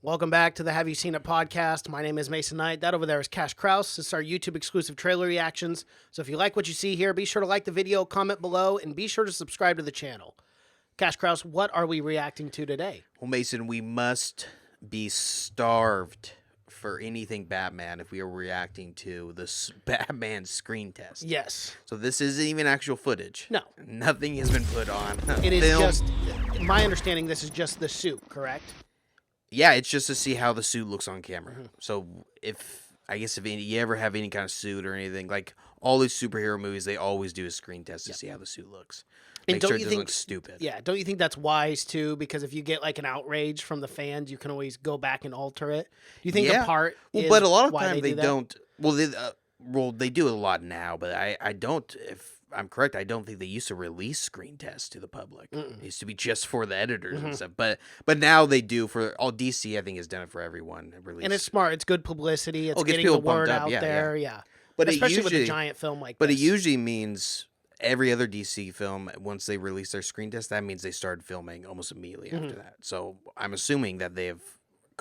Welcome back to the Have You Seen It podcast. My name is Mason Knight. That over there is Cash Kraus. This is our YouTube exclusive trailer reactions. So if you like what you see here, be sure to like the video, comment below, and be sure to subscribe to the channel. Cash Kraus, what are we reacting to today? Well, Mason, we must be starved for anything Batman if we are reacting to this Batman screen test. Yes. So this isn't even actual footage. No. Nothing has been put on. It is just, in my understanding, this is just the suit, correct? Yeah, it's just to see how the suit looks on camera. So if you ever have any kind of suit or anything, like all these superhero movies, they always do a screen test to see how the suit looks. Make sure it doesn't look stupid. Yeah, don't you think that's wise too? Because if you get like an outrage from the fans, you can always go back and alter it. Do you think a part is but a lot of why times they do that? don't. Well, they do it a lot now, but I don't. If I'm correct, I don't think they used to release screen tests to the public. It used to be just for the editors and stuff. But now they do for all. DC, I think, has done it for everyone. And it's smart. It's good publicity. It's gets getting the people pumped word up. out there. Yeah. But especially with a giant film like this. But it usually means every other DC film, once they release their screen test, that means they started filming almost immediately after that. So I'm assuming that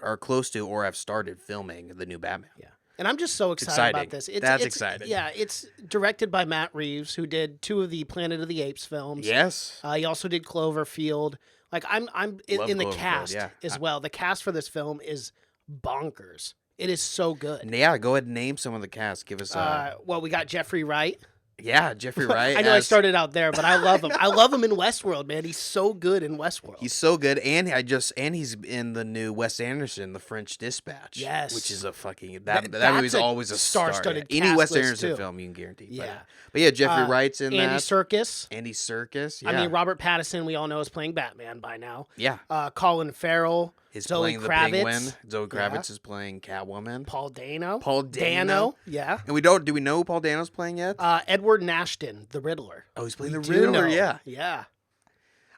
are close to or have started filming the new Batman. Yeah. And I'm just so excited about this. That's exciting. Yeah, it's directed by Matt Reeves, who did 2 of the Planet of the Apes films. Yes. He also did Cloverfield. Like I'm in the cast as well. The cast for this film is bonkers. It is so good. Yeah, go ahead and name some of the cast. Give us well, we got Jeffrey Wright. Yeah, Jeffrey Wright. I know I started out there, but I love him. I love him in Westworld, man. He's so good in Westworld. He's so good, and he's in the new Wes Anderson, The French Dispatch. Yes, which is a fucking that movie's always a star-studded any cast Wes list Anderson too. film you can guarantee. Yeah, but yeah, Jeffrey Wright's in Andy that. Serkis. Andy Serkis. Yeah. I mean, Robert Pattinson, we all know, is playing Batman by now. Yeah. Colin Farrell. Is Zoe playing Kravitz. The Penguin. Zoe Kravitz is playing Catwoman. Paul Dano. Yeah. And do we know who Paul Dano's playing yet? Edward Nashton, the Riddler. Oh, he's playing the Riddler. Yeah. Yeah.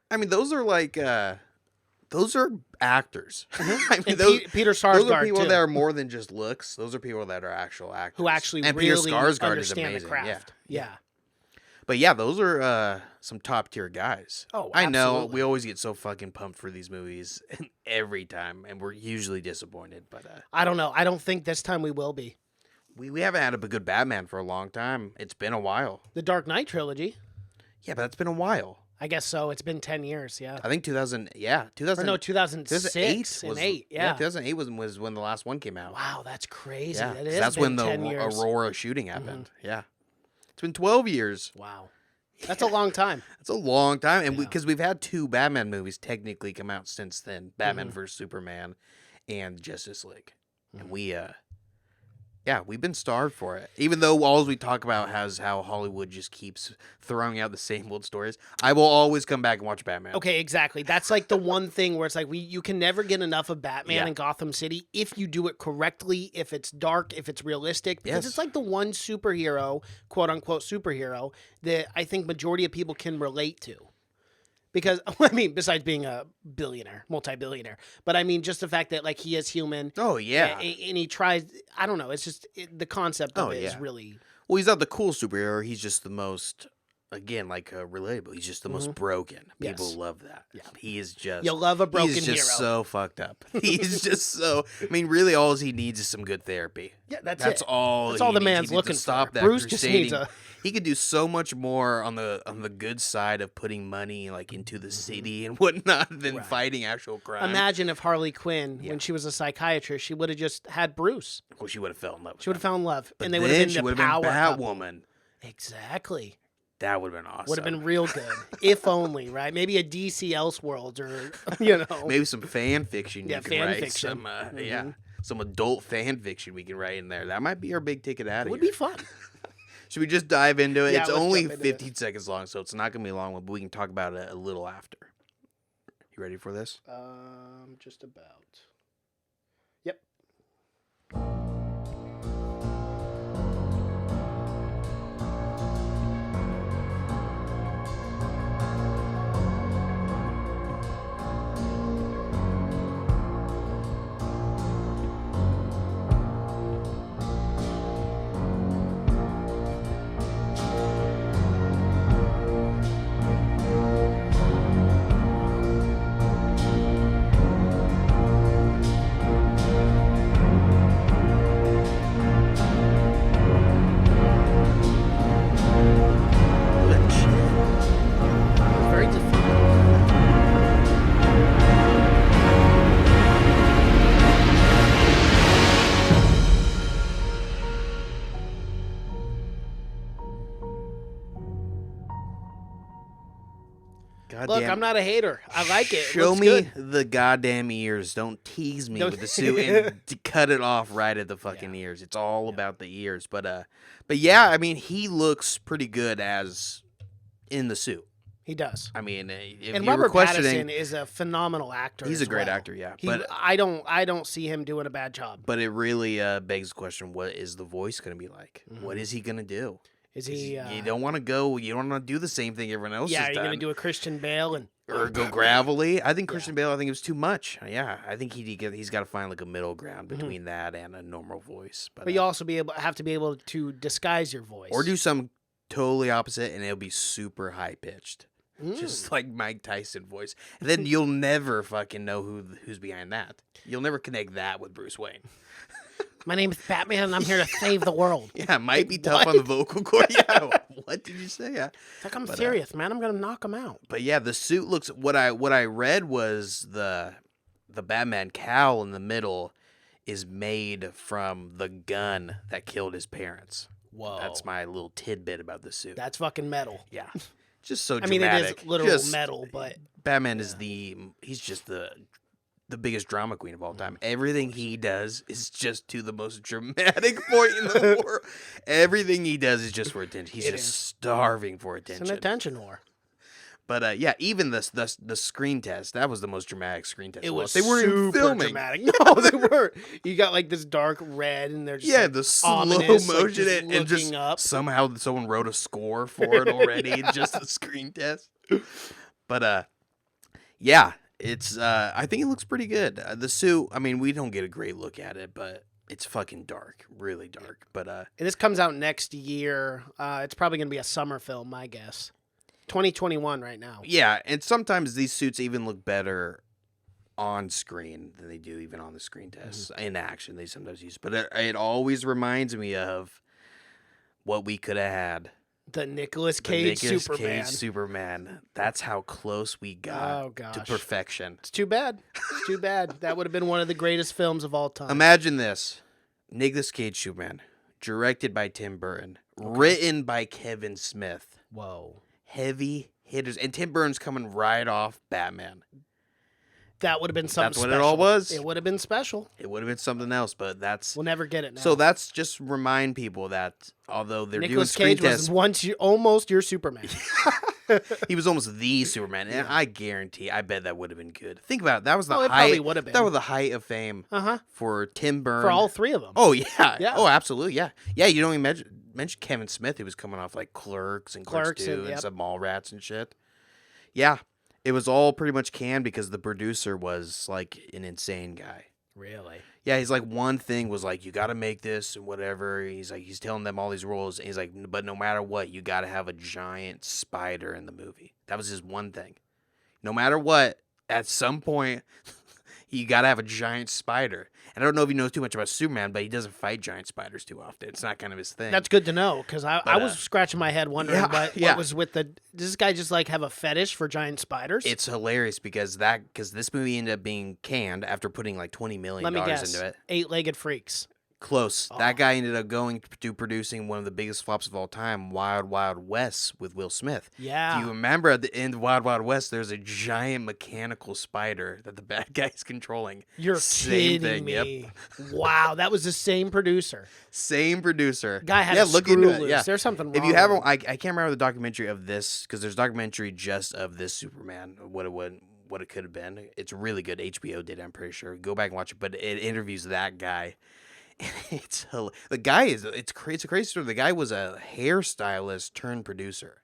I mean, those are like those are actors. I mean, Peter Sarsgaard, those are people too. that are more than just looks. Those are people that are actual actors Who actually and really Peter Sarsgaard understand is amazing. the craft. Yeah. But yeah, those are some top tier guys. Oh, I know absolutely. we always get so fucking pumped for these movies every time, and we're usually disappointed. But I don't know. I don't think this time we will be. We haven't had a good Batman for a long time. It's been a while. The Dark Knight trilogy. Yeah, but that's been a while. I guess so. It's been 10 years. Yeah. I think 2000. Yeah, 2000. Or no, 2006 and 8. Yeah. 2008 was when the last one came out. Wow, that's crazy. Yeah, that is. that's when the 10 years. Aurora shooting happened. Yeah, it's been 12 years. Wow. That's a long time. That's a long time, and because we've had 2 Batman movies technically come out since then: Batman vs Superman and Justice League, and we've been starved for it. Even though all we talk about has how Hollywood just keeps throwing out the same old stories, I will always come back and watch Batman. Okay, exactly. That's like the one thing where it's like you can never get enough of Batman in Gotham City if you do it correctly, if it's dark, if it's realistic. Because it's like the one superhero, quote unquote superhero, that I think majority of people can relate to. Because, I mean, besides being a billionaire, multi-billionaire, but I mean, just the fact that, like, he is human. Oh, yeah. And he tries, I don't know, it's just, the concept of it is really... Well, he's not the cool superhero. He's just the most, again, like, relatable. He's just the most broken. People love that. Yeah. He is just... You'll love a broken hero. He's just so fucked up. He's just so... I mean, really, all he needs is some good therapy. Yeah, that's all. That's all the man's looking stop for. That Bruce just needs a... He could do so much more on the good side of putting money like into the city and whatnot than fighting actual crime. Imagine if Harley Quinn, when she was a psychiatrist, she would have just had Bruce. Well, she would have fell in love with She would have fell in love. But and they would have been the power Batwoman. Exactly. That would have been awesome. Would have been real good. If only, right? Maybe a DC Elseworlds or, you know. Maybe some fan fiction you can write. Fiction. Some adult fan fiction we can write in there. That might be our big ticket out of here. It would be fun. Should we just dive into it? Yeah, it's let's only jump into 15 seconds long, so it's not going to be a long one, but we can talk about it a little after. You ready for this? Just about. Yep. Look, I'm not a hater. I like it. Show me good. the goddamn ears. Don't tease me with the suit and cut it off right at the fucking ears. It's all about the ears. But yeah, I mean, he looks pretty good as in the suit. He does. I mean, if and you Robert were questioning, Pattinson is a phenomenal actor. He's a great actor, yeah. But I don't see him doing a bad job. But it really begs the question: what is the voice going to be like? Mm-hmm. What is he going to do? Is he? You don't want to go. You don't want to do the same thing everyone else has done. Yeah, you're going to do a Christian Bale or go gravelly. I think Christian Bale. I think it was too much. Yeah, I think he's got to find like a middle ground between that and a normal voice. But you also have to be able to disguise your voice, or do something totally opposite, and it'll be super high pitched. Just like Mike Tyson voice. And then you'll never fucking know who's behind that. You'll never connect that with Bruce Wayne. My name is Batman, and I'm here to save the world. Yeah, it might be tough on the vocal cord. Yeah, what did you say? Yeah. It's like, I'm serious, man. I'm going to knock him out. But yeah, the suit looks... What I read was the Batman cowl in the middle is made from the gun that killed his parents. Whoa. That's my little tidbit about the suit. That's fucking metal. Yeah. Just so dramatic. I mean, it is literal metal, but... Batman is he's just the biggest drama queen of all time. Everything he does is just to the most dramatic point in the world. Everything he does is just for attention. He's starving for attention. It's an attention whore. But yeah, even the screen test, that was the most dramatic screen test. It was they weren't super filming. Dramatic. No, they weren't. You got like this dark red, and they're just the slow motion, and just up. Somehow someone wrote a score for it already. Just the screen test. But yeah, it's I think it looks pretty good. The suit, I mean, we don't get a great look at it, but it's fucking dark, really dark. But and this comes out next year. It's probably gonna be a summer film, my guess. 2021 right now. Yeah, and sometimes these suits even look better on screen than they do even on the screen tests. In action, they sometimes use. But it always reminds me of what we could have had. The Nicolas Cage Superman. That's how close we got to perfection. It's too bad. It's too bad. That would have been one of the greatest films of all time. Imagine this. Nicolas Cage Superman, directed by Tim Burton, written by Kevin Smith. Whoa. Heavy hitters. And Tim Burton's coming right off Batman. That would have been something special. That's what it all was. It would have been special. It would have been something else, but that's... We'll never get it now. So that's just remind people that although they're Nicolas doing screen Cage tests... was once almost your Superman. He was almost the Superman, and I bet that would have been good. Think about it. That was the height. Probably would have been. That was the height of fame for Tim Burton. For all three of them. Oh, yeah. Oh, absolutely, yeah. Yeah, you don't even mention Kevin Smith, who was coming off like Clerks and Clerks 2 and some Mallrats and shit. Yeah, it was all pretty much canned because the producer was like an insane guy. Really? Yeah, he's like, one thing was like, you got to make this and whatever. He's like, he's telling them all these rules. And he's like, but no matter what, you got to have a giant spider in the movie. That was his one thing. No matter what, at some point, you got to have a giant spider. And I don't know if he knows too much about Superman, but he doesn't fight giant spiders too often. It's not kind of his thing. That's good to know, because I was scratching my head wondering what was with does this guy just like have a fetish for giant spiders? It's hilarious because this movie ended up being canned after putting like $20 million into it. 8-legged freaks. Close. Oh. That guy ended up going to producing one of the biggest flops of all time, Wild Wild West with Will Smith. Yeah. If you remember at the end of Wild Wild West, there's a giant mechanical spider that the bad guy's controlling. You're kidding me. Yep. Wow, that was the same producer. Same producer. Guy had a screw loose. Yeah. There's something wrong. If you haven't, I can't remember the documentary of this, because there's a documentary just of this Superman, what it could have been. It's really good. HBO did it, I'm pretty sure. Go back and watch it, but it interviews that guy. It's a crazy story. The guy was a hairstylist turned producer.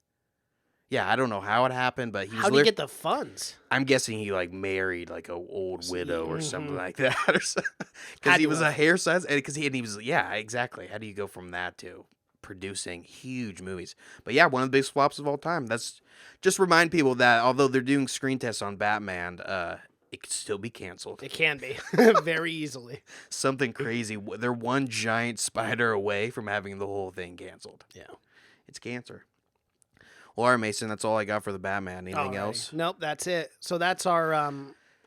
Yeah, I don't know how it happened, but how did he get the funds? I'm guessing he like married like a old widow or something like that, or because he was a hairstylist, and he was exactly. How do you go from that to producing huge movies? But yeah, one of the biggest flops of all time. That's just remind people that although they're doing screen tests on Batman, it could still be canceled. It can be. Very easily. Something crazy. They're one giant spider away from having the whole thing canceled. Yeah. It's cancer. Well, all right, Mason, that's all I got for the Batman. Anything else? Nope, that's it. So that's our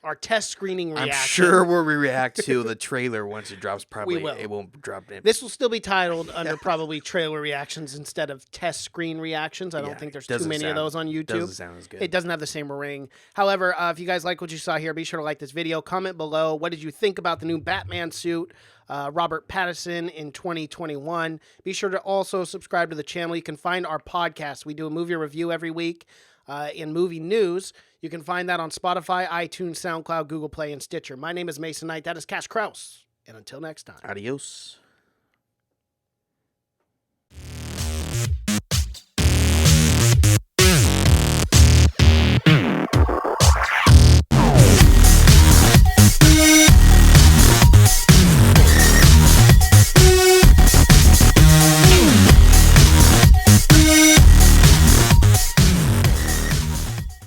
Our test screening reaction. I'm sure we'll react to the trailer once it drops. Probably We will. It won't drop in. This will still be titled under probably trailer reactions instead of test screen reactions. I don't think there's too many of those on YouTube. Doesn't sound as good. It doesn't have the same ring. However, if you guys like what you saw here, be sure to like this video. Comment below. What did you think about the new Batman suit? Robert Pattinson in 2021. Be sure to also subscribe to the channel. You can find our podcast. We do a movie review every week in movie news. You can find that on Spotify, iTunes, SoundCloud, Google Play, and Stitcher. My name is Mason Knight. That is Cash Kraus. And until next time. Adios.